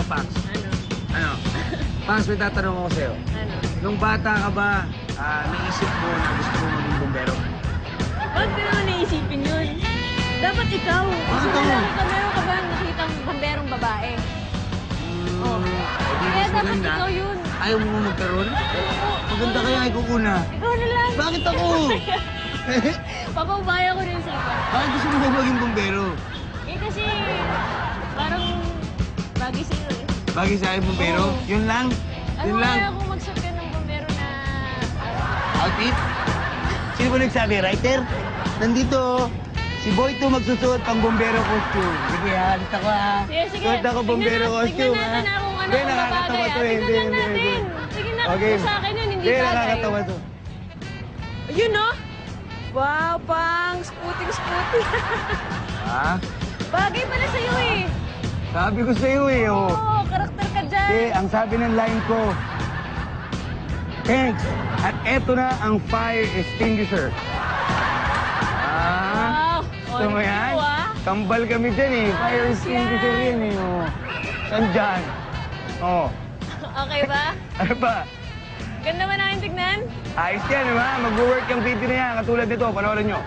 Pax? Ano? Ano? Pax, may tatanong ako sa'yo. Ano? Nung bata ka ba, naisip mo na gusto mo maging bombero? Ba't ko naman naisipin yun? Dapat ikaw. Kasi Bakit ako? meron ka ba nakitang bomberong babae? Oh. Kaya dapat ikaw yun. Ayaw mo magkaroon? Maganda kaya ikaw una. Ikaw na lang. Bakit ako? Papabaya ko rin sa'yo. Bakit gusto mo ba maging bombero? Eh kasi, parang bagay sa'yo eh. Bagay sa akin bombero? Oo. Yun lang? Ano Yun lang? kaya kung magsuot ka ng bombero na... Outfit? Sino ba nagsabi? Writer? Nandito. Si Boy to magsusuot pang bombero costume. Sige ha, alis ako ha. Sige. Suot ako bombero costume ha. Tignan natin kung ano Hindi, ang nakakatawa babagay. to eh. Hindi, Tignan hindi, natin. hindi. Sige na, Okay. sa akin yun, hindi Hindi, bagay. nakakatawa to. Ayun no? Wow, pang sputing. Ha? Bagay pala sa'yo eh. Sabi ko sa'yo eh, oh. Oo, karakter ka dyan. Hindi, ang sabi ng line ko, thanks. At eto na ang fire extinguisher. Wow. Gusto mo yan? Kambal kami dyan eh. Fire extinguisher yan eh. Oh. Saan dyan? Oh. Okay ba? Ano ba? Ganda ba namin tignan? Ayos yan, di ba? Mag-work yung video na yan. Katulad nito, panoorin nyo.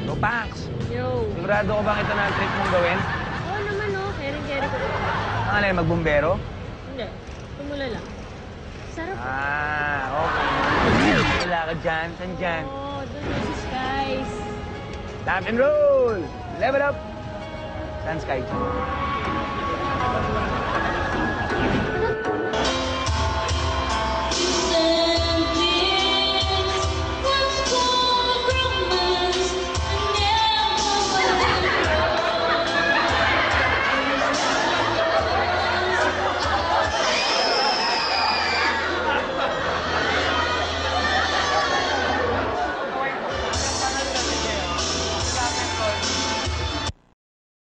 So, Pax, Yo. sigurado ko bang ito na ang trip mong gawin? Oo naman oh, kering-kering ko. Ang alay, magbombero? Hindi, tumula lang. Sarap. Okay. Wala ka dyan. Saan dyan? Oo, doon na sa skies. Tap and roll! Level up! Saan sky?